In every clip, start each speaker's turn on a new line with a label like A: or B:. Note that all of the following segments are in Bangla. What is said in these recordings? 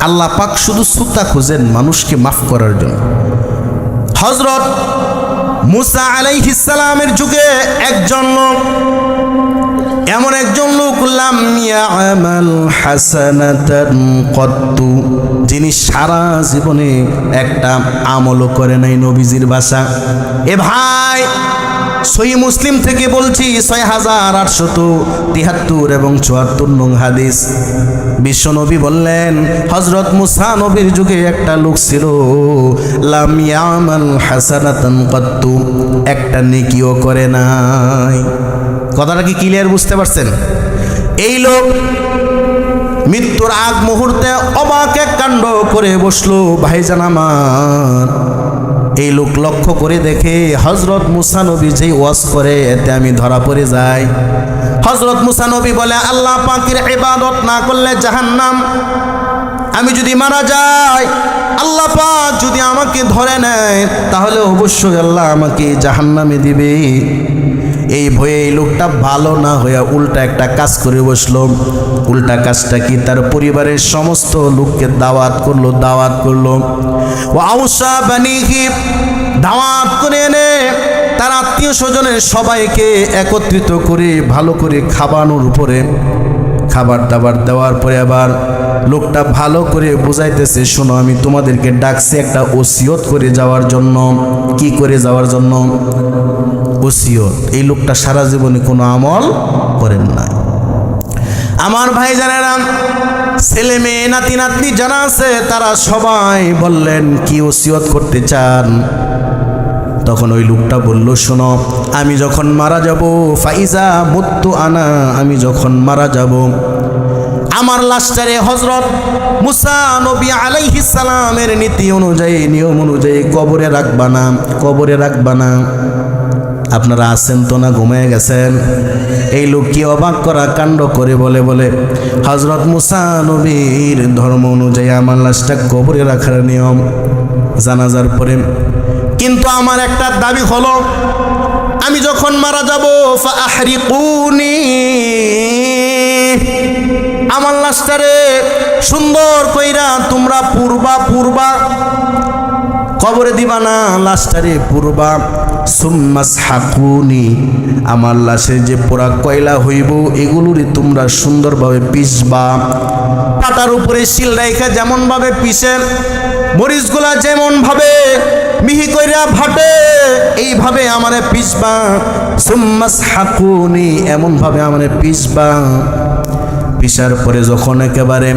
A: আল্লাহ পাক শুধু সুতা খুঁজেন মানুষকে মাফ করার জন্য। হযরত মুসা আলাইহিস সালামের যুগে একজন লোক, এমন একজন লোক, লাম ইয়ামাল হাসানাতান কত্তু, যিনি সারা জীবনে একটা আমলও করে নাই। নবীজির ভাষা। এ ভাই, সহিহ মুসলিম থেকে বলছি 6873 এবং 74 নং হাদিস। বিশ্বনবী বললেন, হযরত মুসা নবীর যুগে একটা লোক ছিল, লাম ইয়ামাল হাসানাতান কত্তু, একটা নেকিও করে নাই। কথাটা কি ক্লিয়ার বুঝতে পারছেন? এই লোক মৃত্যুর আগ মুহূর্তে অবাক এক কাণ্ড করে বসলো। ভাইজান আমার, এই লোক লক্ষ্য করে দেখে হযরত মুসা নবী যেই ওয়াজ করে এতে আমি ধরা পড়ে যাই। হযরত মুসা নবী বলে, আল্লাহ পাকের ইবাদত না করলে জাহান্নাম। আমি যদি মারা যাই, আল্লাহ পাক যদি আমাকে ধরে নেয়, তাহলে অবশ্যই আল্লাহ আমাকে জাহান্নামে দিবে। এই ভয়ে এই লোকটা ভালো না হয়ে উল্টা একটা কাজ করে বসলো। উল্টা কাজটা কি? তার পরিবারের সমস্ত লোককে দাওয়াত করলো। ও আউসা বানিহি, দাওয়াত করে এনে তার আত্মীয় স্বজনের সবাইকে একত্রিত করে ভালো করে খাওয়ানোর উপরে, খাবার দাবার দেওয়ার পরে আবার লোকটা ভালো করে বুঝাইতেছে, শোনো, আমি তোমাদেরকে ডাকছি একটা ওসিয়ত করে যাওয়ার জন্য। কি করে যাওয়ার জন্য? ওসিয়ত। এই লোকটা সারা জীবনে কোনো আমল করেন না। আমার ভাই জানেরা, ছেলে মেয়ে নাতি নাতনি যারা আছে তারা সবাই বললেন, কি ওসিয়ত করতে চান? তখন ওই লোকটা বলল, শোনো, আমি যখন মারা যাব, ফাইজা মুত্তু আনা, আমি যখন মারা যাব, আমার লাশটারে হযরত মুসা নবী আলাইহিস সালামের নীতি অনুযায়ী, নিয়ম অনুযায়ী কবরে রাখবা না। আপনারা আছেন তো না ঘুমিয়ে গেছেন? এই লোক কি অবাক করা কাণ্ড করে বলে হযরত মুসা নবীর ধর্ম অনুযায়ী আমার লাশটা কবরে রাখার নিয়ম জানাজার পরে, কিন্তু আমার একটা দাবি হলো, আমি যখন মারা যাব, ফাহরিকুনি, আমার লাশটারে সুন্দর কইরা তোমরা পূর্বা কবরে দিবা না, লাশটারে পূর্বা। সুম্মাসহাকুনি, আমার লাশে যে পোড়া কয়লা হইব এগুলোরই তোমরা সুন্দরভাবে পিষবা। পাটার উপরে শিল রাইখা যেমন ভাবে পিষে, মরিচগুলা যেমন ভাবে মিহি কইরা ভাটে, এইভাবে আমারে পিষবা। সুম্মাসহাকুনি, এমন ভাবে আমারে পিষবা। পিষার পরে যখন একেবারে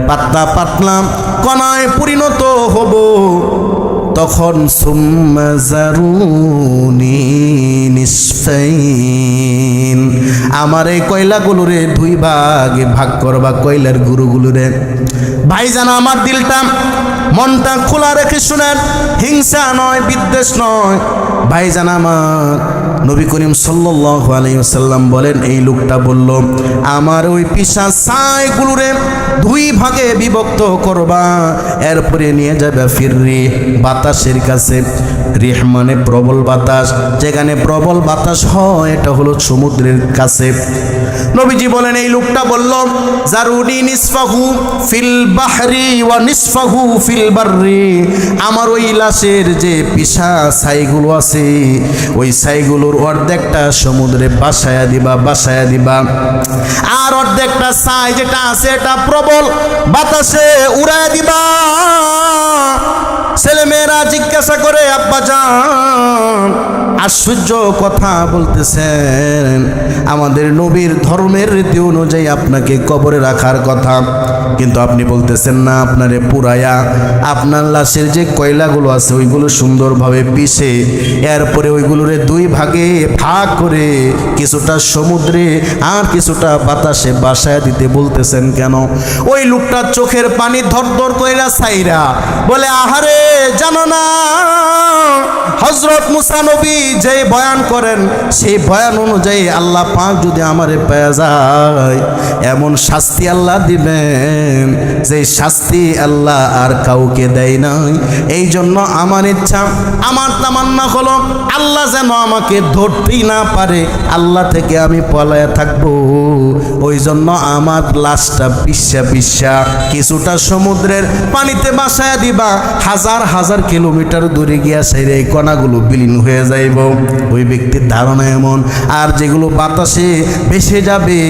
A: পাতলা কণায় পরিণত হব, তখন সুম্মা জারুনি নিসফাইন, আমার এই কয়লাগুলোরে দুই ভাগে ভাগ করবা, কয়লার গুরুগুলোরে। ভাইজান, আমার দিলটা মনটা খোলা রেখে শুনেন, হিংসা নয়, বিদ্বেষ নয়। ভাইজান আমার, নবী করিম সাল্লাল্লাহু আলাইহি ওয়াসাল্লাম বলেন, এই লোকটা বলল, আমার ওই পিসা ছাইগুলোরে দুই ভাগে বিভক্ত করবা, এরপরে নিয়ে যাবে ফিররি, বাতাসের কাছে। রিহ মানে প্রবল বাতাস, যেখানে প্রবল বাতাস হয় এটা হলো সমুদ্রের কাছে। নবীজি বলেন, এই লোকটা বলল, জারুনি নিসফাহু ফিল বাহরি ওয়া নিসফাহু ফিল বাররি, আমার ওই লাশের যে পিসা ছাইগুলো আছে, ওই ছাইগুলোর অর্ধেকটা সমুদ্রে বাসায়া দিবা, আর অর্ধেকটা ছাই যেটা আছে এটা প্রবল বাতাসে উড়ায় দিবা। ছেলে মেয়েরা জিজ্ঞাসা করে, আব্বা জান, আশ্চর্য কথা বলতেছেন, আমাদের নবীর ধর্মের রীতি অনুযায়ী আপনাকে কবরে রাখার কথা, কিন্তু আপনি বলতেছেন না আপনারে পুরায়া আপনার লাশের যে কয়লাগুলো আছে ওইগুলো সুন্দরভাবে পিষে এরপরে ওইগুলোরে দুই ভাগে ভাগ করে কিছুটা সমুদ্রে আর কিছুটা বাতাসে বাসায় দিতে বলতেছেন কেন? ওই লোকটা চোখের পানি ধরধর কইরা ছাইরা বলে, আহারে জানো না, হযরত মুসা নবী যে বয়ান করেন সেই বয়ান অনুযায়ী আল্লাহ পাক যদি আমারে পেয়ে যায়, এমন শাস্তি আল্লাহ দিবেন যে শাস্তি আল্লাহ আর কাউকে দেয় নাই। এই জন্য আমার ইচ্ছা, আমার তামান্না হলো আল্লাহ যেন আমাকে ধরতেই না পারে, আল্লাহ থেকে আমি পলায়া থাকবো। ওই জন্য আমার লাশটা পিচ্ছা পিচ্ছা কিছুটা সমুদ্রের পানিতে বাসায় দিবা, হাজার হাজার কিলোমিটার দূরে গিয়া সেই এই কণাগুলো বিলীন হয়ে যাইব। ওই ব্যক্তির ধারণা এমন। আর যেগুলো বাতাসে ভেসে যাবে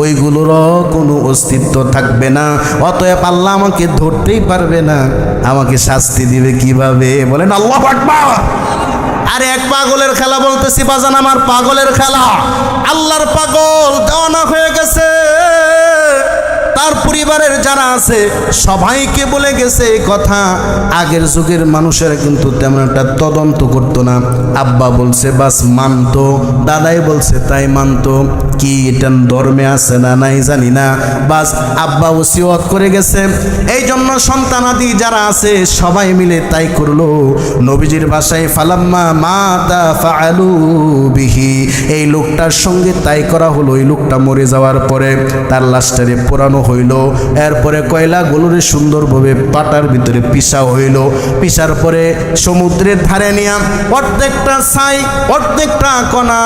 A: ওইগুলোরও কোনো অস্তিত্ব থাকবে না। অতএব আল্লাহ আমাকে ধরতেই পারবে না, আমাকে শাস্তি দিবে কিভাবে? বলেন আল্লাহু আকবার। আরে এক পাগলের খেলা বলতেছি বাজান, আমার পাগলের খেলা। আল্লাহর পাগল দেওয়ানা হয়ে গেছে, তার পরিবারের যারা আছে সবাইকে বলে গেছে এই কথা। আগের যুগের মানুষেরা কিন্তু তেমন একটা তদন্ত করতো না। আব্বা বলছে বাস মানতো, দাদাই বলছে তাই মানতো। কি এটা ধর্মে আছে না নাই জানি না, বাস আব্বা ওসিয়ত করে গেছে, এই জন্য সন্তানাদি যারা আছে সবাই মিলে তাই করলো। নবীজির ভাষায় ফালাম্মা মাতা ফাআলু বিহি, এই লোকটার সঙ্গে তাই করা হলো। এই লোকটা মরে যাওয়ার পরে তার লাশটারে পোড়ানো হইল, এরপরে কয়লাগুলোরে সুন্দরভাবে পাটার ভিতরে পিষা হইল। পিষার পরে সমুদ্রের ধারে নিয়ে প্রত্যেকটা ছাই প্রত্যেকটা কণা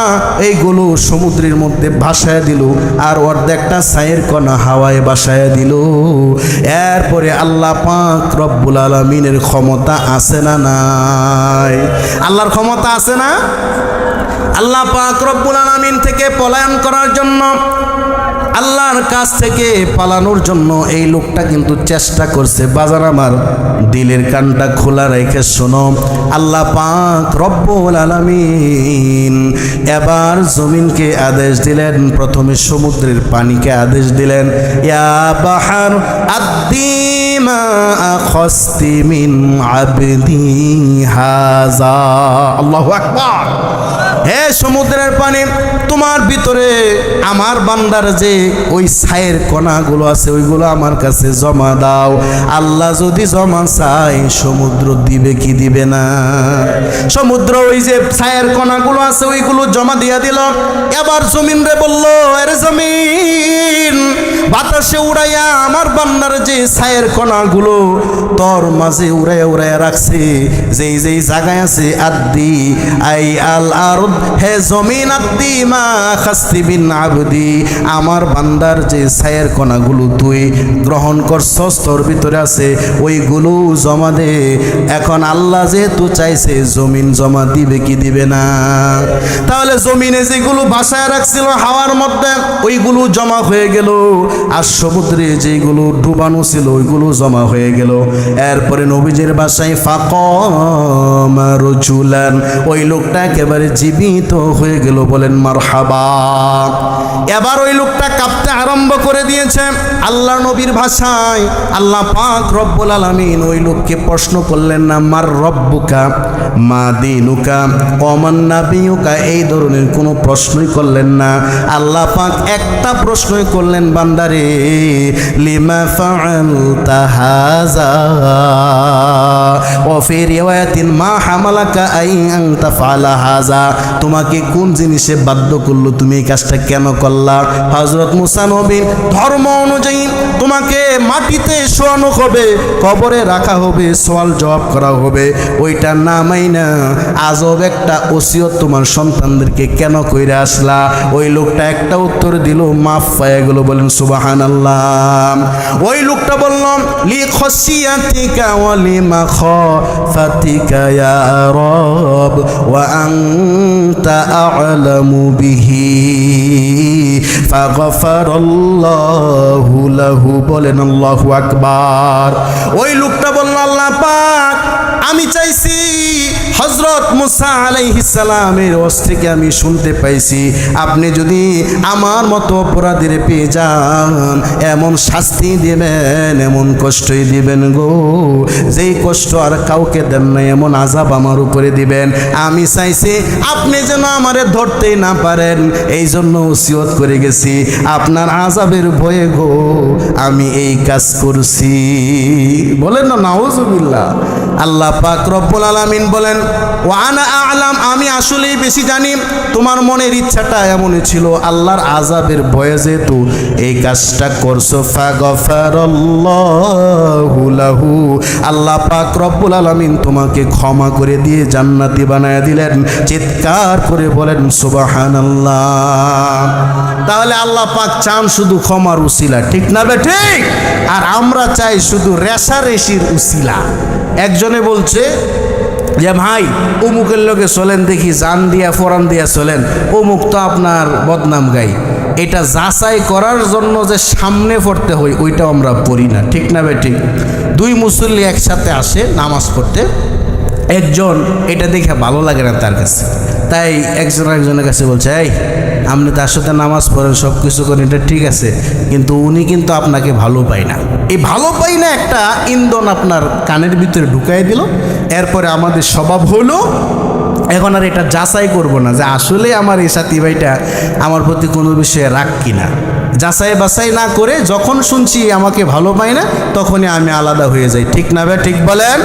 A: এইগুলো সমুদ্রের মধ্যে ভাসায় দিল, আর অর্ধেকটা ছাইয়ের কণা হাওয়ায় ভাসায় দিল। এরপরে আল্লাহ পাক রব্বুল আলামিনের ক্ষমতা আছে না নাই? আল্লাহর ক্ষমতা আছে না? আল্লাহ পাক রব্বুল আলামিন থেকে পলায়ন করার জন্য, আল্লাহর কাছ থেকে পালানোর জন্য এই লোকটা কিন্তু চেষ্টা করছে। বাজার আমার দিলের কানটা খোলা রেখে শোনো, আল্লাহ পাক রব্বুল আলামিন এবার জমিনকে আদেশ দিলেন, প্রথমে সমুদ্রের পানিকে আদেশ দিলেন, ইয়া বাহার আদ্দি মা আখস্তি মিন আবদি হাযা। আল্লাহু আকবার। হে সমুদ্রের পানি, তোমার ভিতরে আমার বান্দার যে ওই ছায়ের কণাগুলো আছে ওইগুলো আমার কাছে জমা দাও। আল্লাহ যদি জমা চায় সমুদ্র দিবে কি দিবে না? সমুদ্র ওই যে ছায়ের কণাগুলো আছে ওইগুলো জমা দিয়া দিল। এবার জমিন রে বলল, আরে জমিন বাতাসে উড়াইয়া আমার বান্দার যে ছায়ের কণাগুলো তোর মাঝে উড়াইয়া উড়াইয়া রাখছে, যেই যেই জায়গায় আছে আদ্দি আই আল আরদ, হে জমিন আদ্দি মা খাস্তি বিন আবদি, আমার বান্দার যে ছায়ের কণাগুলো তুই গ্রহণ করছস তোর ভিতরে আছে ওইগুলো জমা দে। এখন আল্লাহ যেহেতু চাইছে জমিন জমা দিবে কি দিবে না? তাহলে জমিনে যেগুলো ভাসায় রাখছিল হাওয়ার মধ্যে ওইগুলো জমা হয়ে গেল, আর সমুদ্রে যেগুলো ডুবানো ছিল ওইগুলো জমা হয়ে গেল। এরপরে নবীজির বাসায় ফাকাম রাজুলান, ওই লোকটা একেবারে জীবিত হয়ে গেল। বলেন মারহাবা। এবার ওই লোকটা কাঁপতে আরম্ভ করে দিয়েছে। আল্লাহ নবীর ভাষায় আল্লাহ পাক রব্বুল আলামিন ওই লোককে প্রশ্ন করলেন না, মার রব্বুকা মা দিনুকা ওমান নাবিয়ুকা, এই ধরনের কোনো প্রশ্নই করলেন না। আল্লাহ পাক একটা প্রশ্নই করলেন, বান্দারে লিমা ফাআলতা হাযা ওয়া ফি রিওয়ায়াতিন মা হামালাকা আন তাফআলা হাযা, তোমাকে কোন জিনিসে বাধ্য করলো, তুমি এই কাজটা কেন করলা? হযরত মুসা নবীর ধর্ম অনুযায়ী তোমাকে মাটিতে শোয়ানো হবে, কবরে রাখা হবে, সওয়াল জবাব করা হবে। ওইটা না মাইনা আজব একটা ওসিয়ত তোমার সন্তানদেরকে কেন কইরা আসলা? ওই লোকটা একটা উত্তর দিল, মাফ পায়ে গেল। বলেন সুবহানাল্লাহ। ওই লোকটা বলল, লি খসিয়াতিকা ওয়া লি মাখাফাতিকা ইয়া রব ওয়া আনতা আ'লামু বিহি ফাগফারাল্লাহু লাহু। বলেন আল্লাহু আকবার। ওই লোকটা বলল, আল্লাহ পাক আমি চাইছি হযরত মুসা আলাইহিস সালামের ওয়াজ থেকে আমি শুনতে পাইছি আপনি যদি আমার মতো অপরাধীর পেয়ে যান এমন শাস্তি দিবেন, এমন কষ্টই দিবেন গো, যেই কষ্ট আর কাউকে দেন না, এমন আযাব আমার উপরে দিবেন। আমি চাইছি আপনি যেন আমারে ধরতেই না পারেন, এই জন্য ওসিয়ত করে গেছি, আপনার আযাবের ভয়ে গো আমি এই কাজ করছি। বলেন না নাউজুবিল্লাহ। আল্লাহ পাক রব্বুল আলামিন বলেন, ওয়ানা আলাম, আমি আসলেই বেশি জানি তোমার মনের ইচ্ছাটা এমনই ছিল, আল্লাহর আযাবের ভয়ে যেহেতু এই কাজটা করছো। ফাগফারাল্লাহু লাহু, আল্লাহ পাক রব্বুল আলামিন তোমাকে ক্ষমা করে দিয়ে জান্নাতি বানায় দিলেন। চিৎকার করে বলেন সুবহানাল্লাহ। তাহলে আল্লাহ পাক চান শুধু ক্ষমার উসিলা, ঠিক না বে ঠিক? আর আমরা চাই শুধু রেশারেশির উসিলা। একজনে বলছে যে ভাই অমুকের লোকে চলেন দেখি, জান দিয়া ফোরান দিয়া চলেন, অমুক তো আপনার বদনাম গাই। এটা যাচাই করার জন্য যে সামনে পড়তে হয় ওইটাও আমরা পড়ি না, ঠিক না বে ঠিক? দুই মুসল্লি একসাথে আসে নামাজ পড়তে, একজন এটা দেখে ভালো লাগে না তার কাছে, তাই একজনের কাছে বলছে, এই আপনি তার সাথে নামাজ পড়েন, সব কিছু করেন, এটা ঠিক আছে, কিন্তু উনি কিন্তু আপনাকে ভালো পায় না। এই ভালো পাই না একটা ইন্ধন আপনার কানের ভিতরে ঢুকাই দিল। এরপরে আমাদের স্বভাব হলো এখন আর এটা যাচাই করব না যে আসলে আমার এই সাথী ভাইটা আমার প্রতি কোনো বিষয়ে রাগ কিনা। যাচাই বাছাই না করে যখন শুনছি আমাকে ভালো পায় না, তখনই আমি আলাদা হয়ে যাই, ঠিক না ভাই ঠিক বলেন?